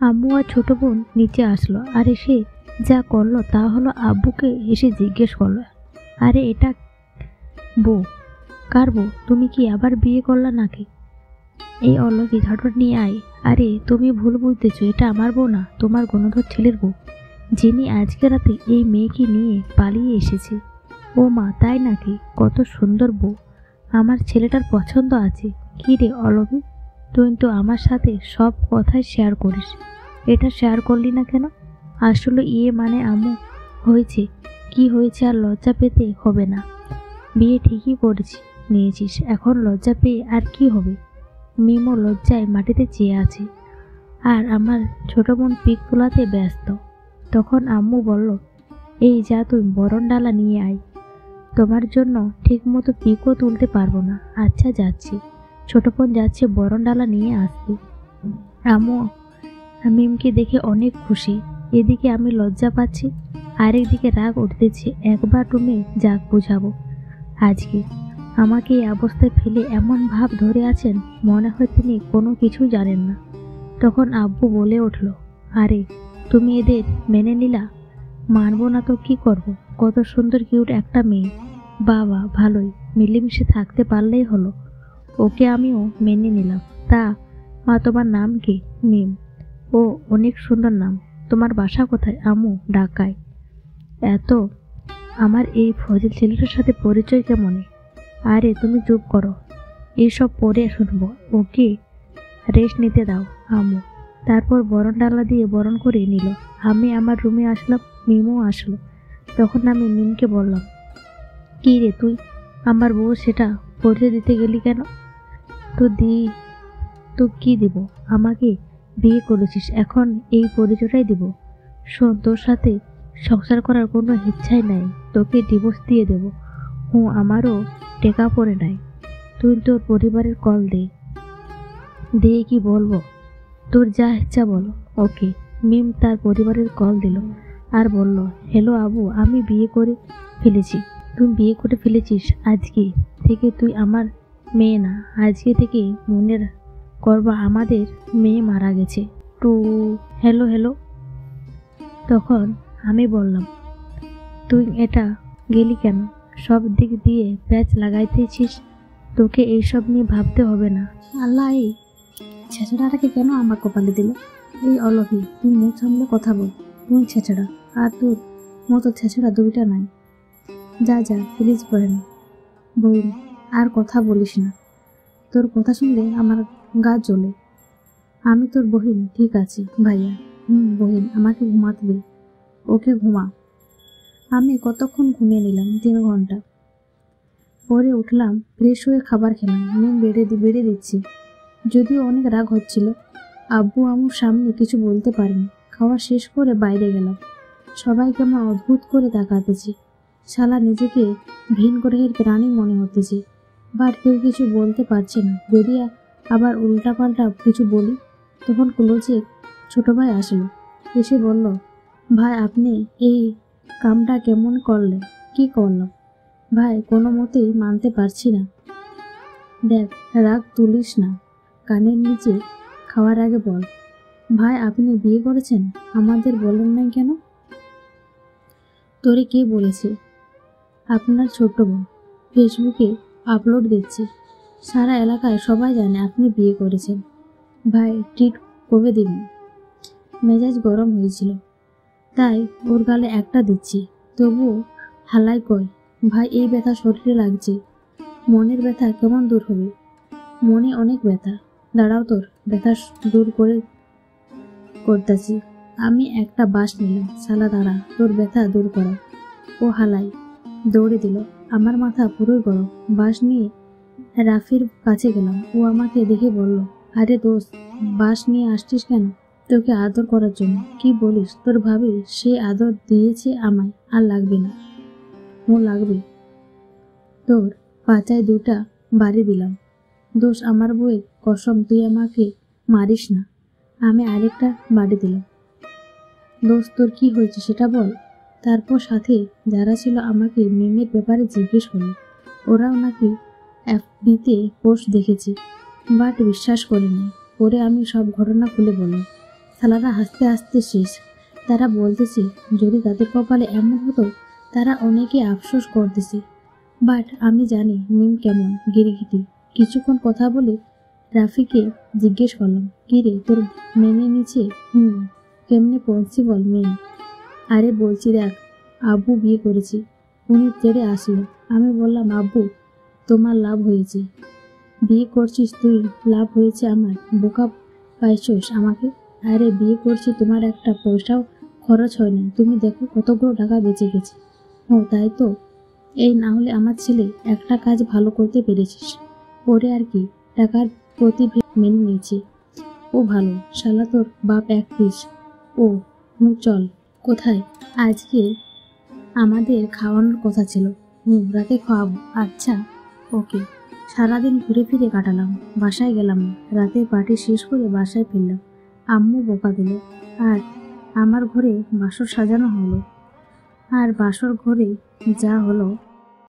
আম্মু আর ছোট বোন নিচে আসলো আর এসে যা করলো তা হলো আব্বুকে এসে জিজ্ঞেস করলো, আরে এটা বউ কার বউ? তুমি কি আবার বিয়ে করলা নাকি? এই অলকি ঝাঁটর নিয়ে আয়। আরে তুমি ভুল বুঝতেছো, এটা আমার বউ না, তোমার গণধর ছেলের বউ, যিনি আজকে রাতে এই মেয়েকে নিয়ে পালিয়ে এসেছে। ও মা, তাই নাকি? কত সুন্দর বউ, আমার ছেলেটার পছন্দ আছে। কি রে অলবি, তুই তো আমার সাথে সব কথাই শেয়ার করিস, এটা শেয়ার করলি না কেন? আসলে মানে আম্মু, হয়েছে কি হয়েছে, আর লজ্জা পেতে হবে না। বিয়ে ঠিকই করেছি নিয়েছিস, এখন লজ্জা পেয়ে আর কি হবে? মিমো লজ্জায় মাটিতে চেয়ে আছে আর আমার ছোট বোন পিক তোলাতে ব্যস্ত। তখন আম্মু বলল, এই যা তুই বরণ ডালা নিয়ে আয়, তোমার জন্য ঠিক মতো পিকও তুলতে পারবো না। আচ্ছা যাচ্ছি। ছোট বোন যাচ্ছে বরণ ডালা নিয়ে আসতে। আম্মু মিমকে দেখে অনেক খুশি, এদিকে আমি লজ্জা পাচ্ছি, আরেকদিকে রাগ উঠতেছে। একবার রুমে যাক বুঝাবো, আজকে আমাকে এই অবস্থায় ফেলে এমন ভাব ধরে আছেন, মনে হয় তিনি কোনো কিছু জানেন না। তখন আব্বু বলে উঠল, আরে তুমি এদের মেনে নিলা? মানবো না তো কি করব? কত সুন্দর কিউট একটা মেয়ে, বাবা ভালোই, মিলেমিশে থাকতে পারলেই হলো। ওকে আমিও মেনে নিলাম। তা মা, তোমার নাম কি? মিম। ও, অনেক সুন্দর নাম। তোমার বাসা কোথায়? আম্মু, ঢাকায়। এত আমার এই ফজিল ছেলেটার সাথে পরিচয় কেমনে? আরে তুমি চুপ করো, এইসব পরে শুনবো, ওকে রেস্ট নিতে দাও আম্মু। তারপর বরণ ডালা দিয়ে বরণ করে নিল। আমি আমার রুমে আসলাম, মিমও আসলো। তখন আমি মিমকে বললাম, কি রে তুই আমার বউ সেটা পরিচয় দিতে গেলি কেন? তো কি দিব? আমাকে বিয়ে করেছিস, এখন এই পরিচয়টাই দিব। শোন, তোর সাথে সংসার করার কোনো ইচ্ছাই নাই, তোকে ডিভোর্স দিয়ে দেব। আমারও টেকা পড়ে নাই। তুই তোর পরিবারের কল দে। দিয়ে কি বলবো? তোর যা ইচ্ছা বলো। ওকে। মিম তার পরিবারের কল দিল আর বলল, হ্যালো আবু, আমি বিয়ে করে ফেলেছি। তুই বিয়ে করে ফেলেছিস? আজকে থেকে তুই আমার মেয়ে না, আজকে থেকে মনের করবা আমাদের মেয়ে মারা গেছে। টু হ্যালো হ্যালো। তখন আমি বললাম, তুই এটা গেলি কেন? সব দিক দিয়ে প্যাচ লাগাইতেছিস, তোকে এইসব নিয়ে ভাবতে হবে না। আল্লাহ, এই ছেঁচড়াটাকে কেন আমার কপালে দিল? এই অলভি, তুই মুখ সামলে কথা বল। তুই ছেঁচড়া, আর তোর মতো ছেঁচড়া দুইটা নাই। যা যা প্লিজ বইন, আর কথা বলিস না। তোর কথা শুনলে আমার গা জ্বলে। আমি তোর বহিন, ঠিক আছে ভাইয়া। বহিন, আমাকে ঘুমাতে দে। ওকে ঘুমা। আমি কতক্ষণ ঘুমিয়ে নিলাম, 3 ঘন্টা। পরে উঠলাম, ফ্রেশ হয়ে খাবার খেলাম। নুন বেড়ে দিচ্ছি। যদিও অনেক রাগ হচ্ছিল, আব্বু আম্মুর সামনে কিছু বলতে পারিনি। খাওয়া শেষ করে বাইরে গেলাম। সবাই কেমন অদ্ভুত করে তাকাতেছে। শালা নিজেকে ভিন গ্রহের প্রাণী মনে হতেছে, বাট কেউ কিছু বলতে পারছে না। যদি আবার উল্টাপাল্টা কিছু বলি। তখন ক্লোজে ছোট ভাই আসলো, এসে বলল, ভাই আপনি এই কামটা কেমন করলেন? কি করলাম ভাই? কোনো মতেই মানতে পারছি না। দেখ, রাগ তুলিস না, কানের নিচে খাওয়ার আগে বল। ভাই আপনি বিয়ে করেছেন, আমাদের বলেন নাই কেন? তোরে কে বলেছে? আপনার ছোট বোন ফেসবুকে আপলোড দিচ্ছে, সারা এলাকায় সবাই জানে আপনি বিয়ে করেছেন। ভাই ট্রিট কবে দিবেন? মেজাজ গরম হয়েছিল, তাই ওর গালে একটা দিচ্ছি, তবুও হালাই কয়। ভাই এই ব্যথা শরীরে লাগছে, মনের ব্যথা কেমন দূর হবে? মনে অনেক ব্যথা, দাঁড়াও তোর ব্যথা দূর করতেছি। আমি একটা বাঁশ নিলাম, শালা দাঁড়া, তোর ব্যথা দূর করা। ও হালাই দৌড়ে দিল। আমার মাথা পুরোই গরম। বাঁশ নিয়ে রাফির কাছে গেলাম। ও আমাকে দেখে বলল, আরে দোস্ত, বাঁশ নিয়ে আসছিস কেন? তোকে আদর করার জন্য। কি বলিস? তোর ভাবি সে আদর দিয়েছে আমায়, আর লাগবে না? ও লাগবে। তোর পাচায় 2টা বাড়ি দিলাম। দোষ আমার বউয়ের কসম, তুই আমাকে মারিস না। আমি আরেকটা বাড়ি দিলাম। দোস্ত তোর কি হয়েছে সেটা বল। তারপর সাথে যারা ছিল আমাকে মিমের ব্যাপারে জিজ্ঞেস করলো। ওরাও নাকি এফবিতে পোস্ট দেখেছি, বাট বিশ্বাস করিনি। পরে আমি সব ঘটনা খুলে বললাম। শালারা হাসতে হাসতে শেষ। তারা বলতেছে যদি তাদের কপালে এমন হতো, তারা অনেকে আফসোস করতেছে। বাট আমি জানি মিম কেমন গিরিগিটি। কিছুক্ষণ কথা বলে রাফিকে জিজ্ঞেস করলাম, কি রে তোর মেনে নিচে? কেমনে পসিবল মেয়ে? আরে বলছি দেখ, আব্বু বিয়ে করেছি, উনি ছেড়ে আসলো। আমি বললাম আব্বু তোমার লাভ হয়েছে, বিয়ে করছিস তুই, লাভ হয়েছে আমার, বোকা পাইছস আমাকে। আরে বিয়ে করছি, তোমার একটা পয়সাও খরচ হয় না, তুমি দেখো কতগুলো টাকা বেঁচে গেছে। ও তাই তো, এই না হলে আমার ছেলে একটা কাজ ভালো করতে পেরেছিস, পরে আর কি, টাকার প্রতি মেনে নিয়েছে। ও ভালো, শালা তোর বাপ এক পিস। ও চল। কোথায়? আজকে আমাদের খাওয়ানোর কথা ছিল। রাতে খাওয়াবো। আচ্ছা ওকে। সারাদিন ঘুরে ফিরে কাটালাম, বাসায় গেলাম না। রাতে পার্টি শেষ করে বাসায় ফিরলাম। আম্মু বকা দিল, আর আমার ঘরে বাসর সাজানো হলো। আর বাসর ঘরে যা হলো